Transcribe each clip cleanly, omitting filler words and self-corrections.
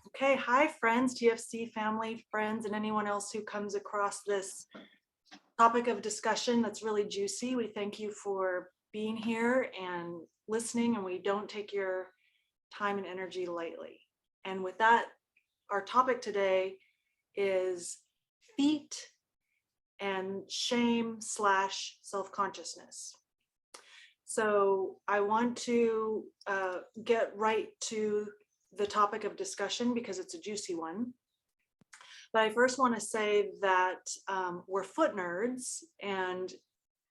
Okay, hi friends, TFC family, friends, and anyone else who comes across this topic of discussion that's really juicy. We thank you for being here and listening, and we don't take your time and energy lightly. And with that, our topic today is feet and shame slash self-consciousness. So I want to get right to the topic of discussion because it's a juicy one. But I first want to say that we're foot nerds and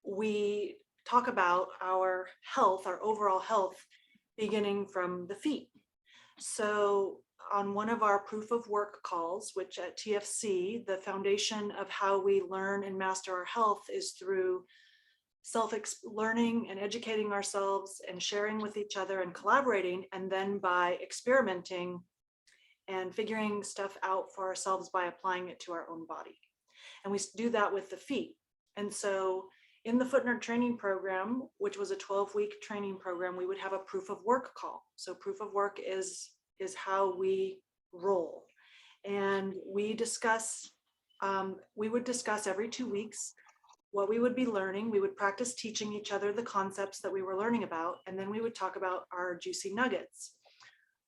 we talk about our health, our overall health, beginning from the feet. So on one of our proof of work calls, which at TFC, the foundation of how we learn and master our health is through self-learning and educating ourselves and sharing with each other and collaborating, and then by experimenting and figuring stuff out for ourselves by applying it to our own body. And we do that with the feet. And so in the Foot Nerd training program, which was a 12-week training program, we would have a proof of work call. So proof of work is how we roll. And we would discuss every 2 weeks what we would be learning. We would practice teaching each other the concepts that we were learning about, and then we would talk about our juicy nuggets.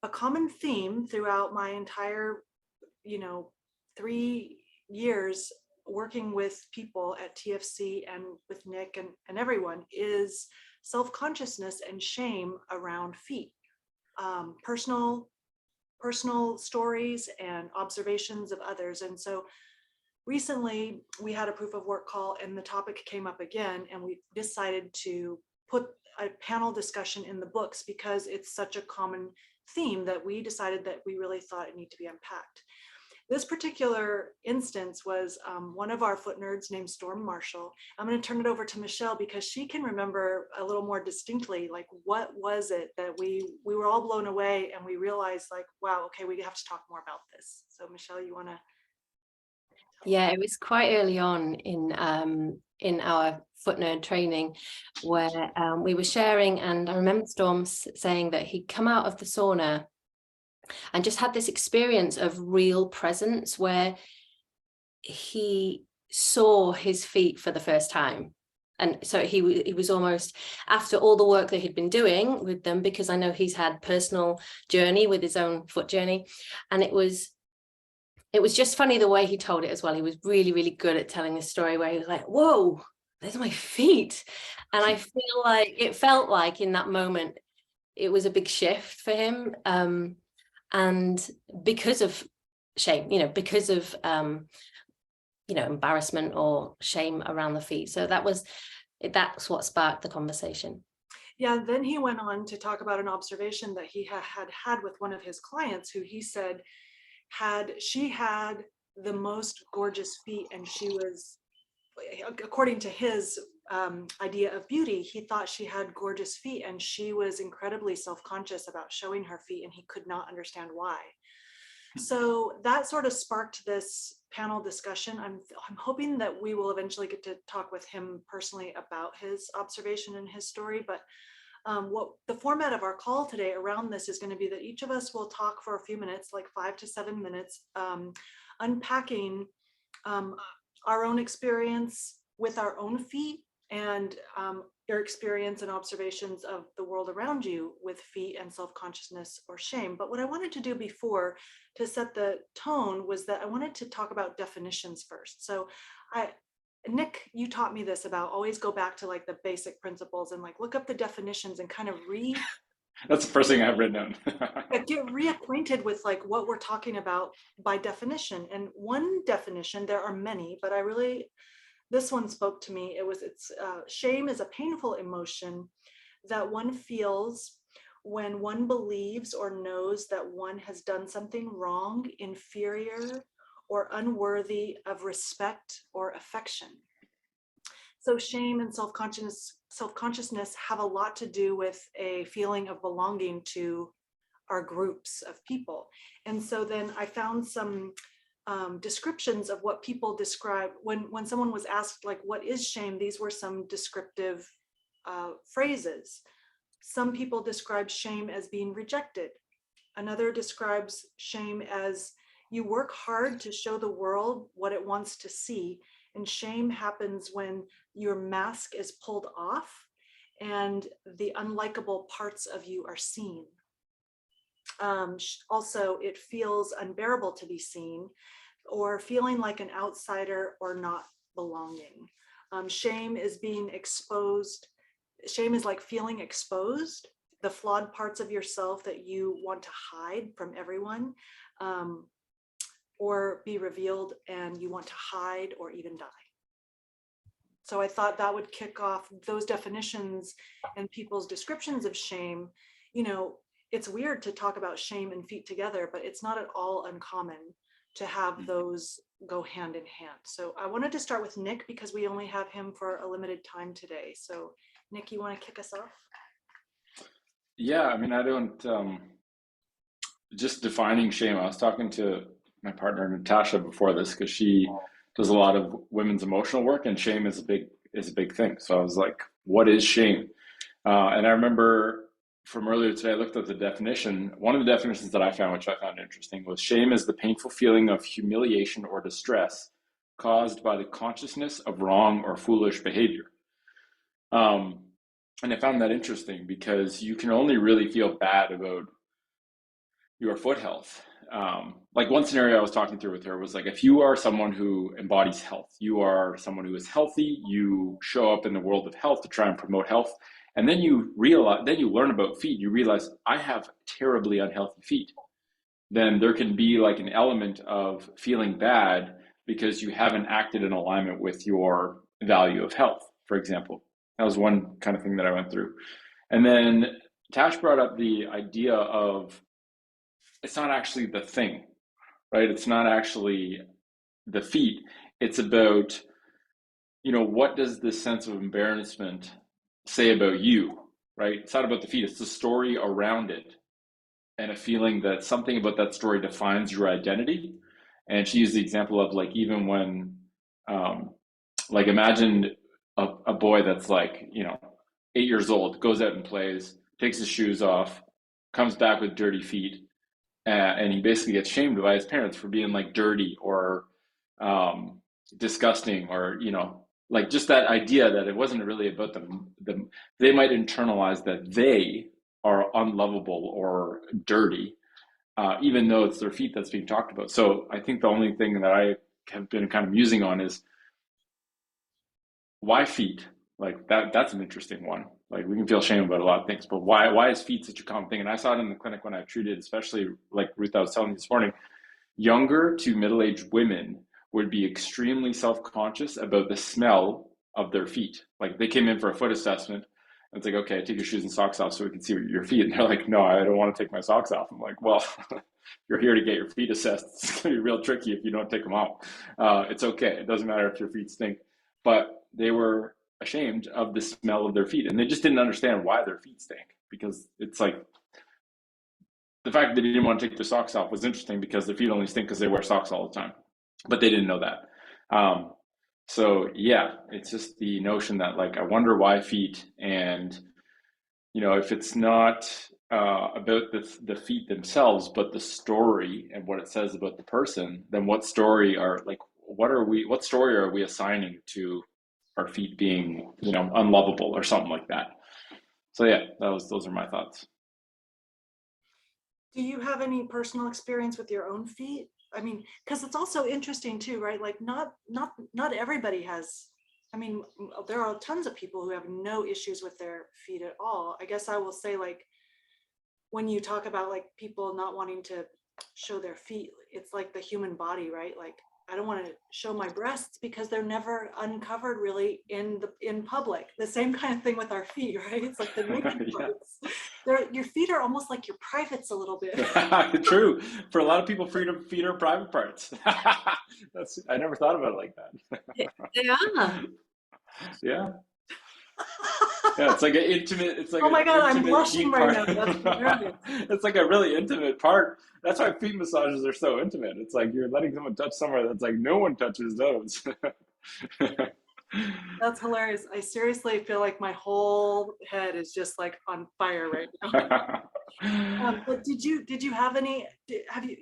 A common theme throughout my entire, 3 years working with people at TFC and with Nick and everyone is self-consciousness and shame around feet. Personal stories and observations of others. And so recently we had a proof of work call and the topic came up again, and we decided to put a panel discussion in the books because it's such a common theme that we decided that we really thought it needed to be unpacked. This particular instance was one of our foot nerds named Storm Marshall. I'm going to turn it over to Michelle because she can remember a little more distinctly, like what was it that we were all blown away and we realized like, wow, okay, we have to talk more about this. So Michelle, you want to? Yeah, it was quite early on in our foot nerd training where we were sharing, and I remember Storm saying that he'd come out of the sauna and just had this experience of real presence where he saw his feet for the first time. And so he was almost, after all the work that he'd been doing with them, because I know he's had personal journey with his own foot journey, and it was just funny the way he told it as well. He was really, really good at telling this story where he was like, whoa, there's my feet. And I feel like it felt like in that moment, it was a big shift for him. And because of shame, because of, embarrassment or shame around the feet. So that's what sparked the conversation. Yeah, then he went on to talk about an observation that he had with one of his clients who he said she had the most gorgeous feet, and she was, according to his idea of beauty, he thought she had gorgeous feet and she was incredibly self-conscious about showing her feet and he could not understand why. So that sort of sparked this panel discussion. I'm hoping that we will eventually get to talk with him personally about his observation and his story, but what the format of our call today around this is going to be that each of us will talk for a few minutes, like 5 to 7 minutes, unpacking our own experience with our own feet and your experience and observations of the world around you with feet and self-consciousness or shame. But what I wanted to do before to set the tone was that I wanted to talk about definitions first. So Nick, you taught me this about always go back to like the basic principles and like look up the definitions and kind of That's the first thing I've written down. get reacquainted with like what we're talking about by definition. And one definition, there are many, but this one spoke to me. It's shame is a painful emotion that one feels when one believes or knows that one has done something wrong, inferior, or unworthy of respect or affection. So shame and self-consciousness have a lot to do with a feeling of belonging to our groups of people. And so then I found some descriptions of what people describe when someone was asked like, what is shame? These were some descriptive phrases. Some people describe shame as being rejected. Another describes shame as you work hard to show the world what it wants to see. And shame happens when your mask is pulled off and the unlikable parts of you are seen. Also, it feels unbearable to be seen, or feeling like an outsider or not belonging. Shame is being exposed. Shame is like feeling exposed, the flawed parts of yourself that you want to hide from everyone, or be revealed and you want to hide or even die. So I thought that would kick off those definitions and people's descriptions of shame. You know, it's weird to talk about shame and feet together, but it's not at all uncommon to have those go hand in hand. So I wanted to start with Nick because we only have him for a limited time today. So Nick, you want to kick us off? Yeah, I mean, I don't, just defining shame. I was talking to my partner Natasha before this because she does a lot of women's emotional work, and shame is a big thing. So I was like, what is shame? And I remember from earlier today, I looked at the definition. One of the definitions that I found, which I found interesting, was shame is the painful feeling of humiliation or distress caused by the consciousness of wrong or foolish behavior. And I found that interesting because you can only really feel bad about your foot health. Like one scenario I was talking through with her was like, if you are someone who embodies health, you are someone who is healthy, you show up in the world of health to try and promote health. And then you realize, then you learn about feet, you realize I have terribly unhealthy feet. Then there can be like an element of feeling bad because you haven't acted in alignment with your value of health, for example. That was one kind of thing that I went through. And then Tash brought up the idea of it's not actually the thing, right? It's not actually the feet. It's about, you know, what does this sense of embarrassment say about you, right? It's not about the feet, it's the story around it and a feeling that something about that story defines your identity. And she used the example of like, even when, like imagine a boy that's like, you know, 8 years old, goes out and plays, takes his shoes off, comes back with dirty feet, and he basically gets shamed by his parents for being like dirty or disgusting, or, you know, like just that idea that it wasn't really about them. They might internalize that they are unlovable or dirty, even though it's their feet that's being talked about. So I think the only thing that I have been kind of musing on is why feet? Like that's an interesting one. Like we can feel shame about a lot of things, but why is feet such a common thing? And I saw it in the clinic when I treated, especially like Ruth, I was telling you this morning, younger to middle-aged women would be extremely self-conscious about the smell of their feet. Like they came in for a foot assessment and it's like, okay, take your shoes and socks off so we can see your feet. And they're like, no, I don't want to take my socks off. I'm like, well, you're here to get your feet assessed. It's gonna be real tricky if you don't take them off. It's okay. It doesn't matter if your feet stink. But they were ashamed of the smell of their feet, and they just didn't understand why their feet stink, because it's like the fact that they didn't want to take their socks off was interesting because their feet only stink because they wear socks all the time, but they didn't know that. So yeah, it's just the notion that like, I wonder why feet, and you know, if it's not about the feet themselves, but the story and what it says about the person, then what story are we assigning to our feet being, you know, unlovable or something like that? So yeah, those are my thoughts. Do you have any personal experience with your own feet? I mean, because it's also interesting too, right? Like not everybody has, I mean, there are tons of people who have no issues with their feet at all. I guess I will say, like, when you talk about like people not wanting to show their feet, it's like the human body, right? Like, I don't want to show my breasts because they're never uncovered really in public. The same kind of thing with our feet, right? It's like the naked Yeah. parts. Your feet are almost like your privates a little bit. True. For a lot of people, feet are private parts. I never thought about it like that. They are. Yeah. Yeah, it's like an intimate. It's like Oh my God, I'm intimate blushing deep right part. now. That's hilarious. It's like a really intimate part. That's why feet massages are so intimate. It's like you're letting someone touch somewhere that's like no one touches those. That's hilarious. I seriously feel like my whole head is just like on fire right now. But did you have any,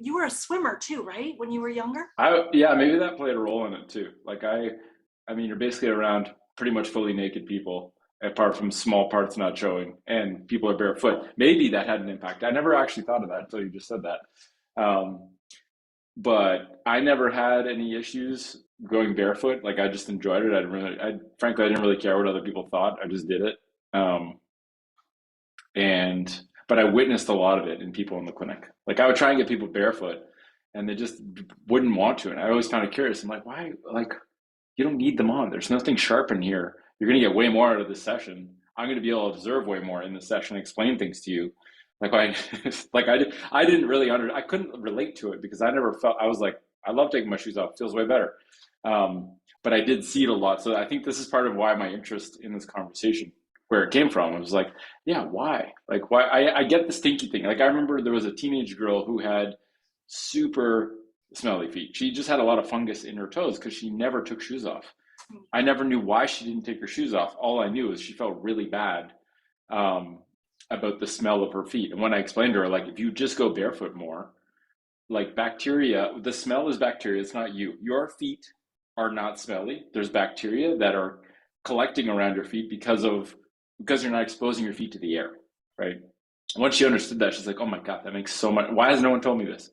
you were a swimmer too, right? When you were younger? Yeah, maybe that played a role in it too. Like I mean, you're basically around pretty much fully naked people, apart from small parts not showing, and people are barefoot. Maybe that had an impact. I never actually thought of that until you just said that. Um, but I never had any issues going barefoot. Like I just enjoyed it. Frankly, I didn't really care what other people thought. I just did it. Um, and but I witnessed a lot of it in people in the clinic. Like I would try and get people barefoot, and they just wouldn't want to. And I always found it curious. I'm like, why? Like you don't need them on. There's nothing sharp in here. You're going to get way more out of this session. I'm going to be able to observe way more in the session, explain things to you. Like I, I didn't really I couldn't relate to it because I never felt. I was like, I love taking my shoes off. It feels way better. But I did see it a lot. So I think this is part of why my interest in this conversation, where it came from. It was like, yeah, why? Like, why? I get the stinky thing. Like, I remember there was a teenage girl who had super smelly feet. She just had a lot of fungus in her toes because she never took shoes off. I never knew why she didn't take her shoes off. All I knew is she felt really bad um, about the smell of her feet. And when I explained to her, like, if you just go barefoot more, like bacteria, the smell is bacteria. It's not you. Your feet are not smelly. There's bacteria that are collecting around your feet because you're not exposing your feet to the air, right? Once she understood that, she's like, "Oh my God, that makes so much. Why has no one told me this?"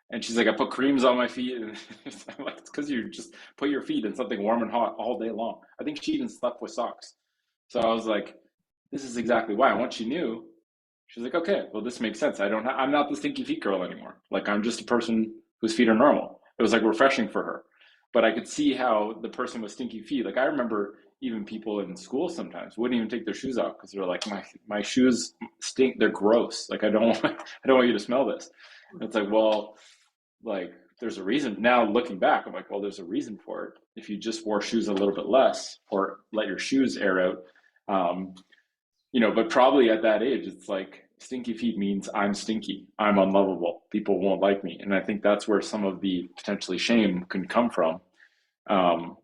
And she's like, "I put creams on my feet," and I'm like, "It's because you just put your feet in something warm and hot all day long." I think she even slept with socks. So I was like, "This is exactly why." And once she knew, she's like, "Okay, well, this makes sense. I'm not the stinky feet girl anymore. Like I'm just a person whose feet are normal." It was like refreshing for her. But I could see how the person with stinky feet, like I remember even people in school sometimes wouldn't even take their shoes off because they're like, my shoes stink. They're gross. Like I don't want, I don't want you to smell this. And it's like, well, like there's a reason. Now looking back, I'm like, well, there's a reason for it. If you just wore shoes a little bit less or let your shoes air out, um, but probably at that age, it's like stinky feet means I'm stinky, I'm unlovable, people won't like me. And I think that's where some of the potentially shame can come from. Um,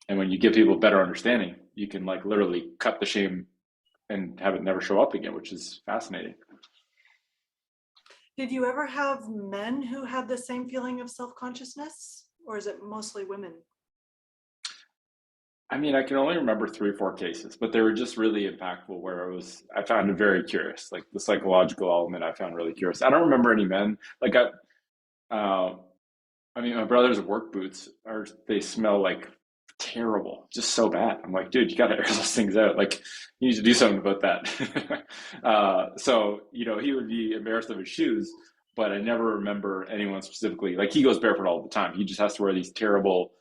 and when you give people better understanding, you can like literally cut the shame and have it never show up again, which is fascinating. Did you ever have men who had the same feeling of self-consciousness, or is it mostly women? I mean, I can only remember 3 or 4 cases, but they were just really impactful where I found it very curious. Like the psychological element I found really curious. I don't remember any men. Uh, I mean, my brother's work boots they smell like terrible, just so bad. I'm like, dude, you got to air those things out. Like, you need to do something about that. So, he would be embarrassed of his shoes, but I never remember anyone specifically. Like, he goes barefoot all the time. He just has to wear these terrible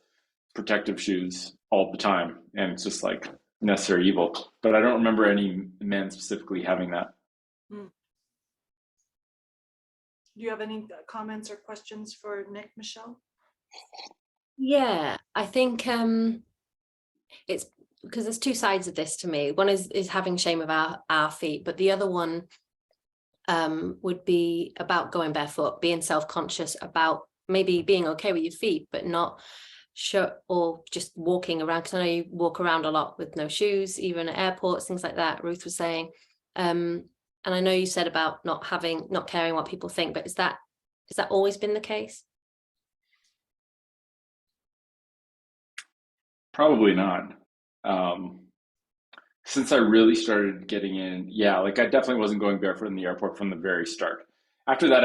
protective shoes all the time. And it's just like necessary evil. But I don't remember any men specifically having that. Hmm. Do you have any comments or questions for Nick, Michelle? Yeah, I think it's because there's two sides of this to me. One is having shame of our feet, but the other one would be about going barefoot, being self-conscious about maybe being okay with your feet, but not sure, or just walking around, because I know you walk around a lot with no shoes, even at airports, things like that, Ruth was saying. And I know you said about not caring what people think, but is that always been the case? Probably not. Since I really started getting in, yeah, like I definitely wasn't going barefoot in the airport from the very start. After that,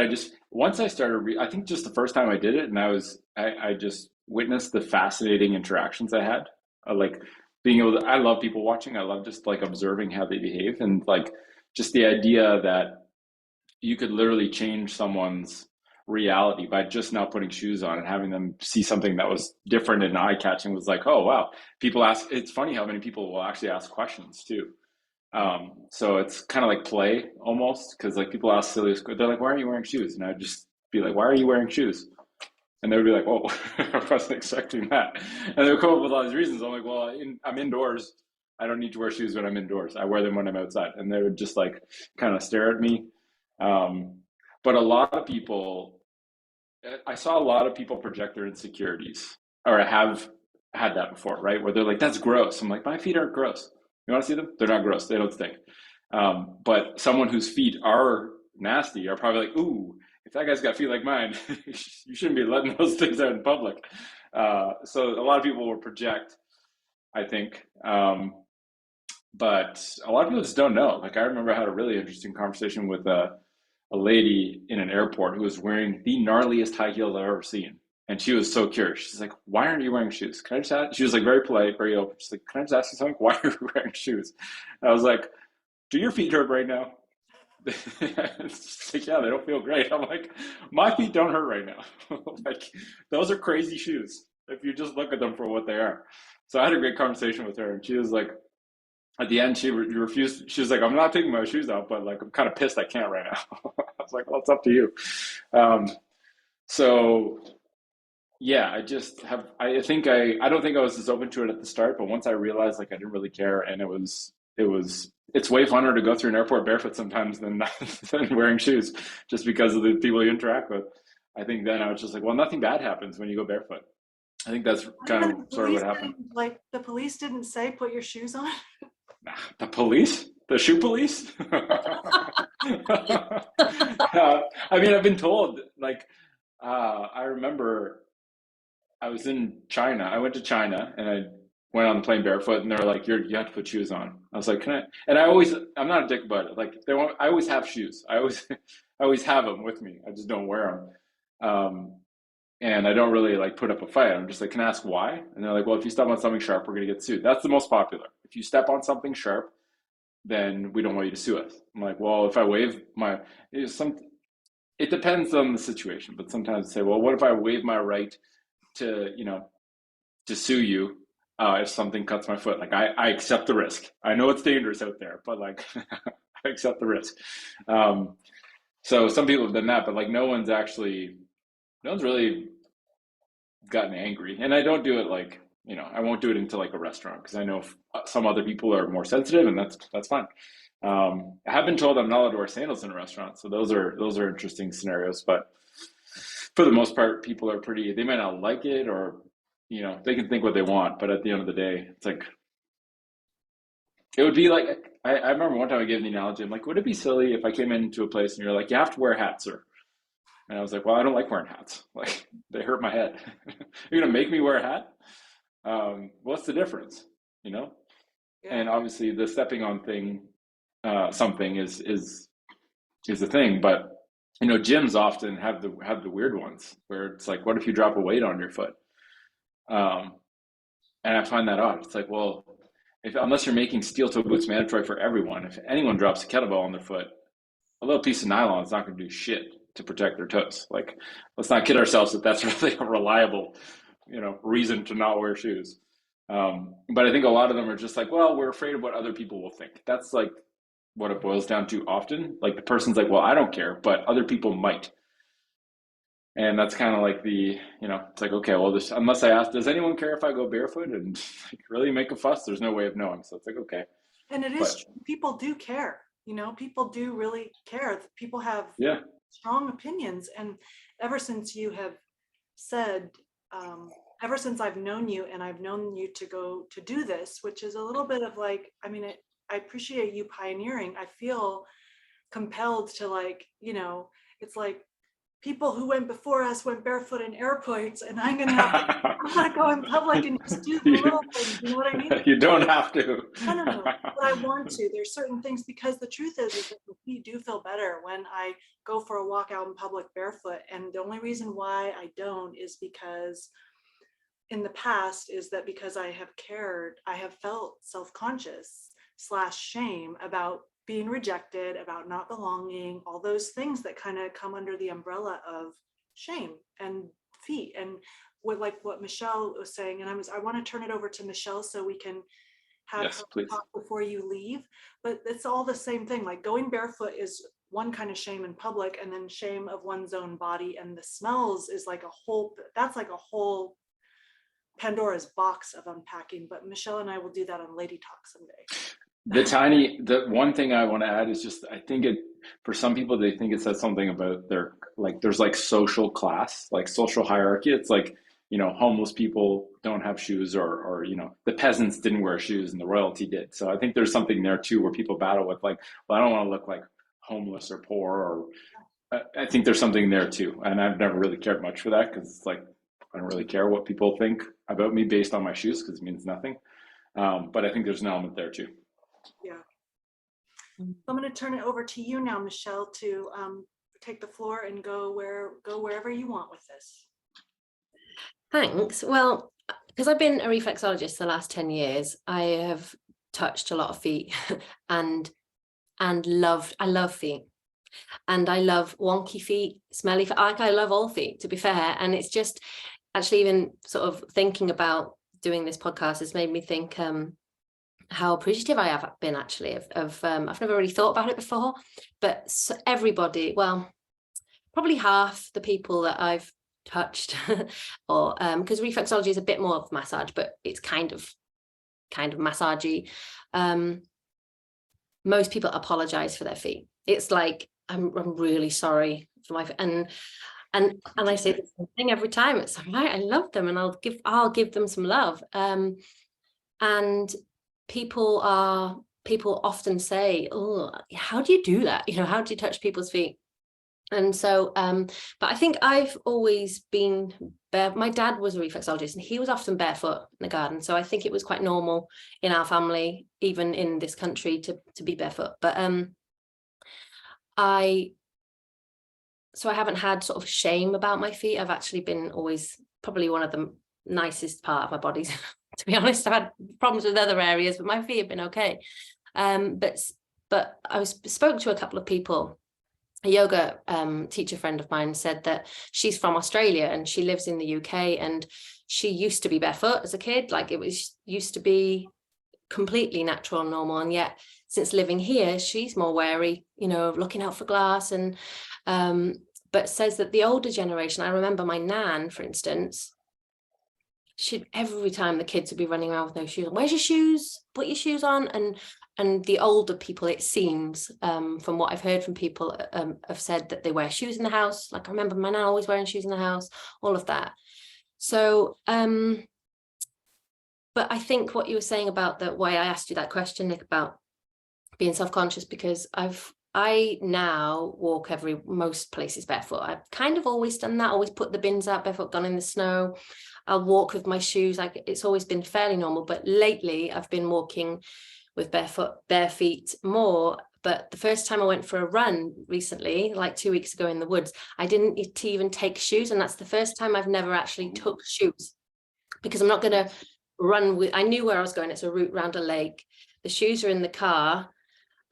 once I started, I think just the first time I did it, and I just witnessed the fascinating interactions I had. Like being able to, I love people watching. I love just like observing how they behave and like just the idea that you could literally change someone's reality by just not putting shoes on and having them see something that was different and eye-catching was like, oh wow. People ask, it's funny how many people will actually ask questions too. So it's kind of like play almost, because like people ask silly, they're like, why are you wearing shoes? And I'd just be like, why are you wearing shoes? And they would be like, oh, I wasn't expecting that. And they would come up with all these reasons. I'm like, well, I'm indoors. I don't need to wear shoes when I'm indoors. I wear them when I'm outside. And they would just like kind of stare at me. um, but a lot of people, I saw a lot of people project their insecurities or have had that before, right? Where they're like, that's gross. I'm like, my feet aren't gross. You want to see them? They're not gross. They don't stink. But someone whose feet are nasty are probably like, ooh, if that guy's got feet like mine, you shouldn't be letting those things out in public. So a lot of people will project, I think. But a lot of people just don't know. Like I remember I had a really interesting conversation with a lady in an airport who was wearing the gnarliest high heels I've ever seen. And she was so curious. She's like, why aren't you wearing shoes? Can I just ask? She was like very polite, very open. She's like, can I just ask you something? Why are you wearing shoes? And I was like, do your feet hurt right now? It's like, yeah, they don't feel great. I'm like, my feet don't hurt right now. Like, those are crazy shoes if you just look at them for what they are. So I had a great conversation with her, and she was like, at the end, she refused. She was like, I'm not taking my shoes out, but like, I'm kind of pissed I can't right now. I was like, well, it's up to you. So yeah, I just have, I think I don't think I was as open to it at the start, but once I realized like I didn't really care, and it's way funner to go through an airport barefoot sometimes than than wearing shoes, just because of the people you interact with. I think then I was just like, well, nothing bad happens when you go barefoot. I think that's kind Even of the sort of what police happened. didn't, like, the police didn't say, put your shoes on. The police? The shoe police? I mean, I've been told, like, I remember I was in China. I went to China and I went on the plane barefoot, and they're like, you have to put shoes on. I was like, can I? And I'm not a dick about it. Like, I always have shoes. I always have them with me. I just don't wear them. And I don't really like put up a fight. I'm just like, can I ask why? And they're like, well, if you step on something sharp, we're going to get sued. That's the most popular. If you step on something sharp, then we don't want you to sue us. I'm like, well, if I waive my, it depends on the situation, but sometimes I say, well, what if I waive my right to, to sue you if something cuts my foot? Like I accept the risk. I know it's dangerous out there, but like I accept the risk. So some people have done that, but like no one's really gotten angry. And I don't do it like, I won't do it into like a restaurant because I know some other people are more sensitive, and that's fine. I have been told I'm not allowed to wear sandals in a restaurant, so those are interesting scenarios. But for the most part, people are they might not like it, or they can think what they want, but at the end of the day, it's like it would be like I remember one time I gave the analogy. I'm like, would it be silly if I came into a place and you're like, you have to wear a hat, sir? And I was like, well, I don't like wearing hats. Like, they hurt my head. You're gonna make me wear a hat? What's the difference? Yeah. And obviously, the stepping on something is a thing. But gyms often have the weird ones where it's like, what if you drop a weight on your foot? And I find that odd. It's like, well, unless you're making steel-toe boots mandatory for everyone, if anyone drops a kettlebell on their foot, a little piece of nylon is not going to do shit to protect their toes. Like, let's not kid ourselves that that's really a reliable, reason to not wear shoes. But I think a lot of them are just like, well, we're afraid of what other people will think. That's like what it boils down to often. Like the person's like, well, I don't care, but other people might. And that's kind of like it's like, okay, well, unless I ask, does anyone care if I go barefoot and like, really make a fuss? There's no way of knowing. So it's like, okay. And it is, people do care. People do really care. People have strong opinions. And ever since you have said, ever since I've known you, and I've known you to go to do this, which is a little bit of like, I mean, I appreciate you pioneering. I feel compelled to like, it's like people who went before us went barefoot in airports, and I'm gonna go in public and just do the little things. You know what I mean? You don't have to. No. But I want to. There's certain things, because the truth is that my feet do feel better when I go for a walk out in public barefoot. And the only reason why I don't is because in the past because I have felt self-conscious / shame about being rejected, about not belonging, all those things that kind of come under the umbrella of shame and feet. And what Michelle was saying, and I want to turn it over to Michelle so we can have her talk before you leave. But it's all the same thing. Like, going barefoot is one kind of shame in public, and then shame of one's own body and the smells is like that's like a whole Pandora's box of unpacking. But Michelle and I will do that on Lady Talk someday. The one thing I want to add is just, I think for some people, they think it says something about there's like social class, like social hierarchy. It's like, homeless people don't have shoes, or the peasants didn't wear shoes and the royalty did. So I think there's something there too where people battle with like, well, I don't want to look like homeless or poor, or I think there's something there too. And I've never really cared much for that, because it's like, I don't really care what people think about me based on my shoes, because it means nothing. But I think there's an element there too. Yeah. I'm going to turn it over to you now, Michelle, to take the floor and go wherever you want with this. Thanks. Well, because I've been a reflexologist the last 10 years, I have touched a lot of feet and I love feet. And I love wonky feet, smelly feet. I love all feet, to be fair. And it's just actually, even sort of thinking about doing this podcast has made me think how appreciative I have been actually of I've never really thought about it before, but everybody, well, probably half the people that I've touched or because reflexology is a bit more of massage, but it's kind of massagey. Most people apologize for their feet. It's like, I'm really sorry for my, and I say the same thing every time. It's all right, I love them, and I'll give them some love. And people often say, oh, how do you do that? How do you touch people's feet? And so, but I think I've always been bare. My dad was a reflexologist, and he was often barefoot in the garden. So I think it was quite normal in our family, even in this country, to be barefoot. But I haven't had sort of shame about my feet. I've actually been always probably one of the nicest part of my body, to be honest. I've had problems with other areas, but my feet have been okay. But I spoke to a couple of people. A yoga teacher friend of mine said that she's from Australia and she lives in the UK, and she used to be barefoot as a kid. Like, it was used to be completely natural and normal, and yet since living here she's more wary, of looking out for glass. And but says that the older generation, I remember my nan, for instance, every time the kids would be running around with no shoes, where's your shoes, put your shoes on. And the older people, it seems, from what I've heard from people, have said that they wear shoes in the house. Like, I remember my nan always wearing shoes in the house, all of that. So but I think what you were saying about why I asked you that question, Nick, about being self-conscious, because I now walk most places barefoot. I've kind of always done that, always put the bins out barefoot, gone in the snow. I'll walk with my shoes. Like, it's always been fairly normal, but lately I've been walking with bare feet more. But the first time I went for a run recently, like 2 weeks ago in the woods, I didn't even take shoes. And that's the first time I've never actually took shoes, because I'm not going to run with, I knew where I was going. It's a route around a lake. The shoes are in the car.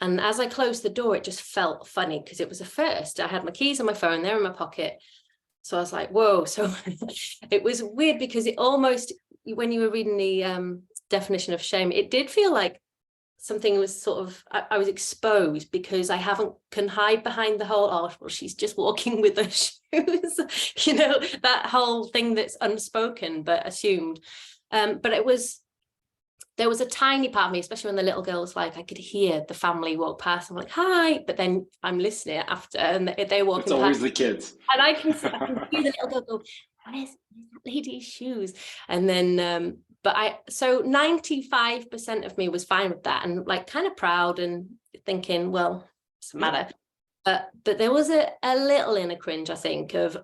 And as I closed the door, it just felt funny, because it was a first. I had my keys and my phone there in my pocket. So I was like, whoa. So it was weird, because it almost, when you were reading the definition of shame, it did feel like something was sort of, I was exposed, because I can hide behind the whole, oh, well, she's just walking with her shoes, that whole thing that's unspoken but assumed. But there was a tiny part of me, especially when the little girl was like, I could hear the family walk past. I'm like, hi, but then I'm listening after, and they're walking past. It's always the kids. And I can hear the little girl go, where's that lady's shoes? And then, so 95% of me was fine with that, and like kind of proud and thinking, well, it doesn't matter. But there was a little inner cringe, I think, of,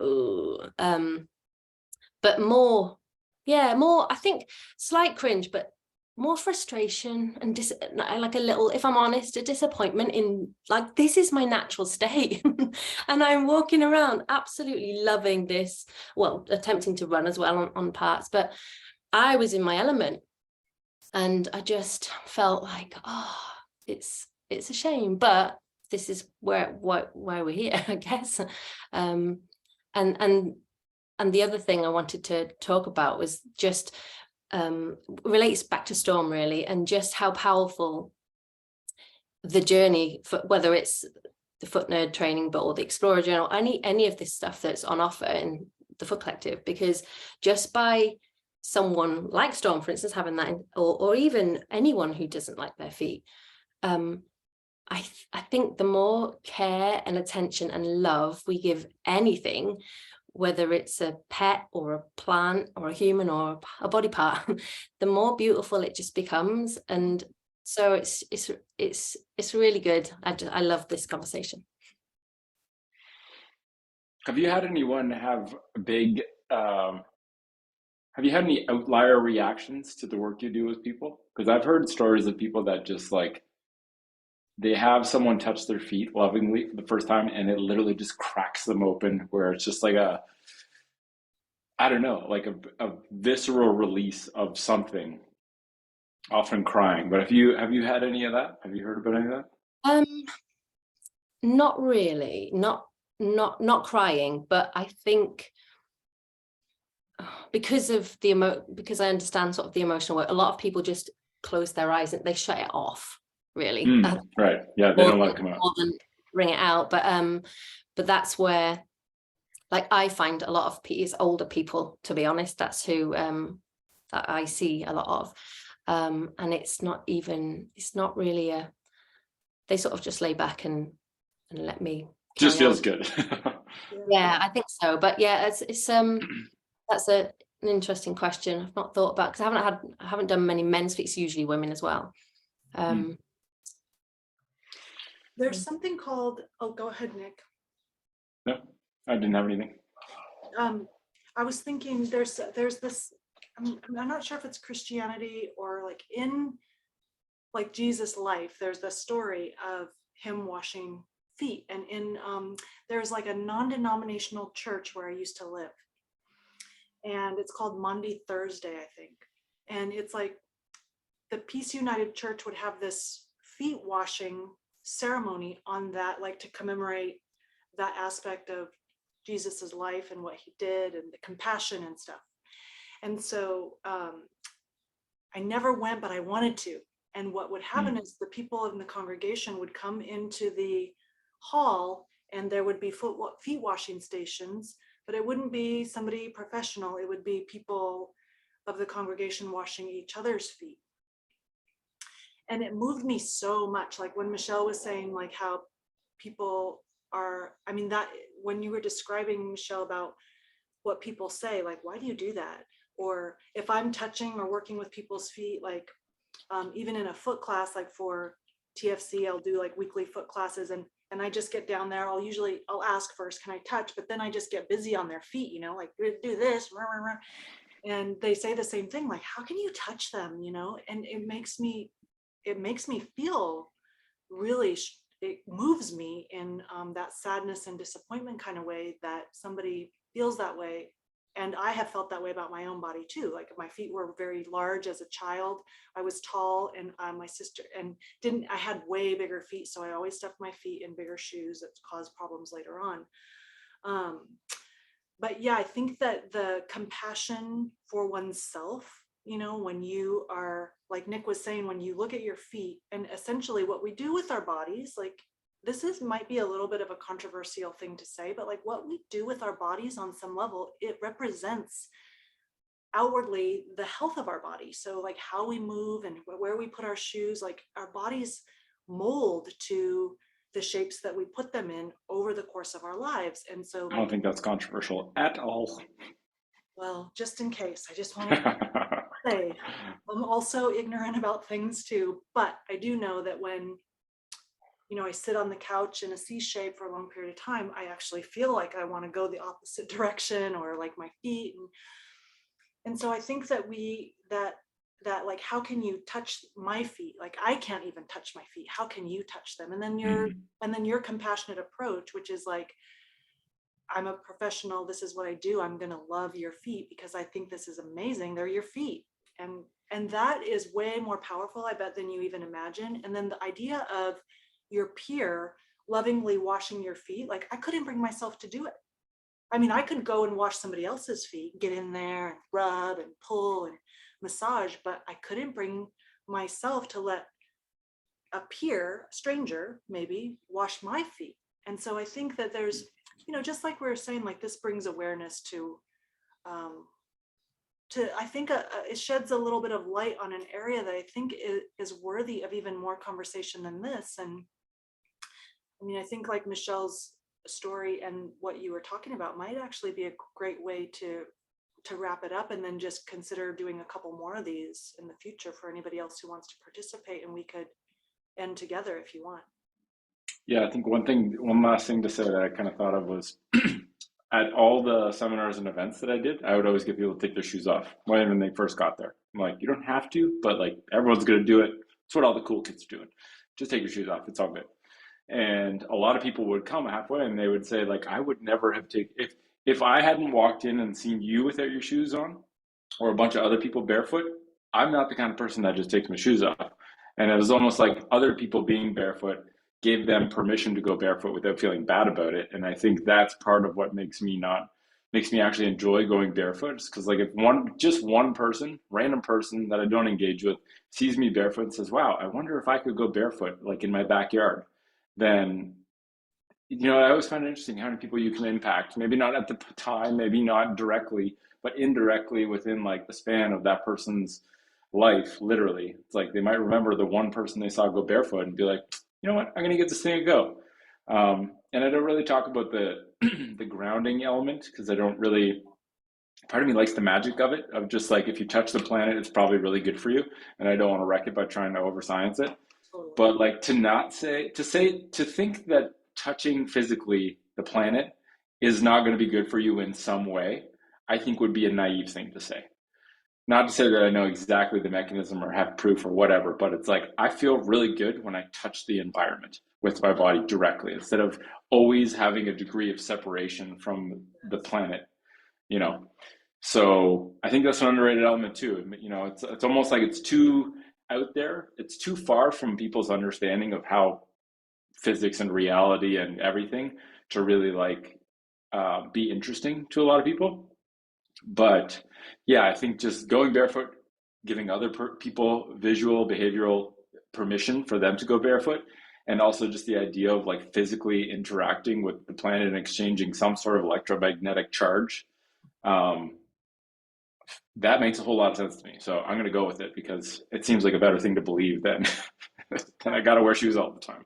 but more, I think slight cringe, but more frustration and like a little, if I'm honest, a disappointment in, like, this is my natural state. And I'm walking around absolutely loving this, well, attempting to run as well on parts, but I was in my element, and I just felt like, oh, it's a shame, but this is why we're here, I guess. And the other thing I wanted to talk about was just relates back to Storm, really, and just how powerful the journey, for whether it's the Foot Nerd training, but or the Explorer Journal, any of this stuff that's on offer in the Foot Collective, because just by someone like Storm, for instance, having that, or even anyone who doesn't like their feet, I think the more care and attention and love we give anything, whether it's a pet or a plant or a human or a body part, the more beautiful it just becomes. And so it's really good. I love this conversation. Have you had anyone have a big, have you had any outlier reactions to the work you do with people? Because I've heard stories of people that just like, they have someone touch their feet lovingly for the first time and it literally just cracks them open, where it's just like a, I don't know, like a visceral release of something, often crying. But have you had any of that? Have you heard about any of that? Not really, not crying, but I think because of because I understand sort of the emotional work, a lot of people just close their eyes and they shut it off, really. Right. Yeah, they don't let it come out. More than bring it out. But that's where, like, I find a lot of is older people, to be honest. That's who that I see a lot of. And it's not really they sort of just lay back and let me just feels on. Good. Yeah, I think so. But yeah, it's that's an interesting question. I've not thought about, because I haven't done many men's feet. It's usually women as well. There's something called, oh, go ahead, Nick. No, I didn't have anything. I was thinking there's this, I'm not sure if it's Christianity or like in like Jesus' life, there's the story of him washing feet. And in there's like a non-denominational church where I used to live. And it's called Maundy Thursday, I think. And it's like the Peace United Church would have this feet washing ceremony on that, like to commemorate that aspect of Jesus's life and what he did and the compassion and stuff. And so I never went, but I wanted to. And what would happen is the people in the congregation would come into the hall and there would be feet washing stations, but it wouldn't be somebody professional. It would be people of the congregation washing each other's feet. And it moved me so much. Like when Michelle was saying like how people are, I mean, that when you were describing, Michelle, about what people say, like, why do you do that? Or if I'm touching or working with people's feet, like even in a foot class, like for TFC, I'll do like weekly foot classes and I just get down there. I'll ask first, can I touch? But then I just get busy on their feet, you know, like do this. And they say the same thing, like, how can you touch them? You know, and it makes me feel really, it moves me in that sadness and disappointment kind of way that somebody feels that way. And I have felt that way about my own body too. Like my feet were very large as a child. I was tall, and my sister I had way bigger feet. So I always stuffed my feet in bigger shoes that caused problems later on. But yeah, I think that the compassion for oneself, you know, when you are, like Nick was saying, when you look at your feet and essentially what we do with our bodies, like might be a little bit of a controversial thing to say, but like what we do with our bodies on some level, it represents outwardly the health of our body. So like how we move and where we put our shoes, like our bodies mold to the shapes that we put them in over the course of our lives. And so I don't think that's controversial at all. Well, just in case, I just want to say I'm also ignorant about things too, but I do know that when, you know, I sit on the couch in a C shape for a long period of time, I actually feel like I want to go the opposite direction, or like my feet. And so I think that that like, how can you touch my feet? Like I can't even touch my feet. How can you touch them? And then your compassionate approach, which is like, I'm a professional, this is what I do, I'm gonna love your feet because I think this is amazing. They're your feet. And that is way more powerful, I bet, than you even imagine. And then the idea of your peer lovingly washing your feet, like I couldn't bring myself to do it. I mean, I could go and wash somebody else's feet, get in there and rub and pull and massage, but I couldn't bring myself to let a peer, a stranger maybe, wash my feet. And so I think that there's, you know, just like we were saying, like this brings awareness to I think it sheds a little bit of light on an area that I think is worthy of even more conversation than this. And I mean, I think like Michelle's story and what you were talking about might actually be a great way to wrap it up, and then just consider doing a couple more of these in the future for anybody else who wants to participate, and we could end together if you want. Yeah, I think one last thing to say that I kind of thought of was at all the seminars and events that I did, I would always get people to take their shoes off when they first got there. I'm like, you don't have to, but like everyone's going to do it. It's what all the cool kids are doing. Just take your shoes off. It's all good. And a lot of people would come halfway and they would say, like, I would never have taken, if I hadn't walked in and seen you without your shoes on, or a bunch of other people barefoot, I'm not the kind of person that just takes my shoes off. And it was almost like other people being barefoot gave them permission to go barefoot without feeling bad about it. And I think that's part of what makes me actually enjoy going barefoot. Because like if one person, random person that I don't engage with, sees me barefoot and says, wow, I wonder if I could go barefoot like in my backyard, then I always find it interesting how many people you can impact. Maybe not at the time, maybe not directly, but indirectly within like the span of that person's life, literally. It's like they might remember the one person they saw go barefoot and be like, you know what, I'm gonna give this thing a go. And I don't really talk about the the grounding element because I don't really, part of me likes the magic of it, of just like if you touch the planet, it's probably really good for you. And I don't want to wreck it by trying to over science it. But like to think that touching physically the planet is not going to be good for you in some way, I think would be a naive thing to say. Not to say that I know exactly the mechanism or have proof or whatever, but it's like I feel really good when I touch the environment with my body directly instead of always having a degree of separation from the planet, you know. So I think that's an underrated element too. It's almost like it's too out there. It's too far from people's understanding of how physics and reality and everything to really like be interesting to a lot of people. But yeah, I think just going barefoot, giving other people visual, behavioral permission for them to go barefoot, and also just the idea of like physically interacting with the planet and exchanging some sort of electromagnetic charge, that makes a whole lot of sense to me. So I'm going to go with it because it seems like a better thing to believe than I got to wear shoes all the time.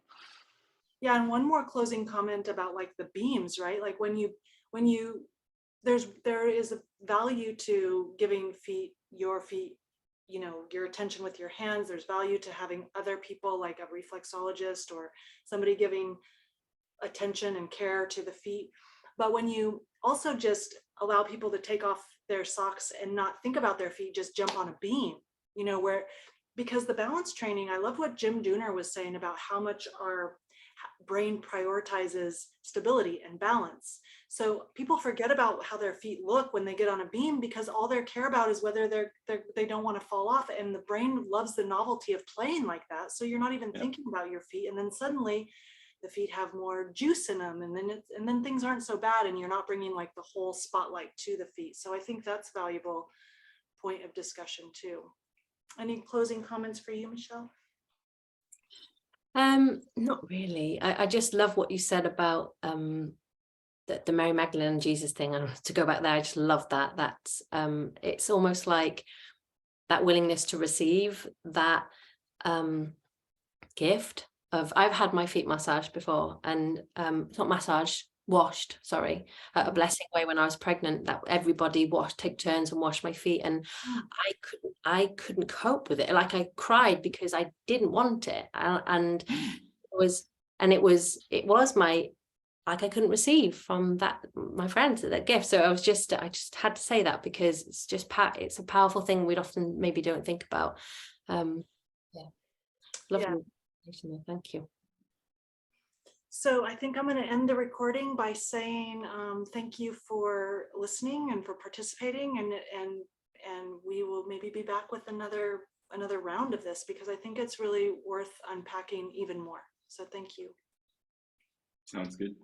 Yeah, and one more closing comment about like the beams, right? Like when you there is a value to giving your feet, your attention with your hands. There's value to having other people like a reflexologist or somebody giving attention and care to the feet. But when you also just allow people to take off their socks and not think about their feet, just jump on a beam, because the balance training, I love what Jim Dooner was saying about how much our brain prioritizes stability and balance. So people forget about how their feet look when they get on a beam because all they care about is whether they don't want to fall off. And the brain loves the novelty of playing like that. So you're not even thinking about your feet. And then suddenly the feet have more juice in them, and then things aren't so bad, and you're not bringing like the whole spotlight to the feet. So I think that's a valuable point of discussion too. Any closing comments for you, Michelle? Not really. I just love what you said about the Mary Magdalene and Jesus thing. And to go back there, I just love that. That's it's almost like that willingness to receive that gift of, I've had my feet massaged before, and not massaged, washed, sorry, a blessing way when I was pregnant, that everybody take turns and wash my feet, and I couldn't cope with it. Like I cried because I didn't want it, and it was my, like I couldn't receive from that, my friends, that gift. So I just had to say that because it's just it's a powerful thing we'd often maybe don't think about. Lovely. Thank you. So I think I'm going to end the recording by saying thank you for listening and for participating, and we will maybe be back with another round of this, because I think it's really worth unpacking even more. So thank you. Sounds good.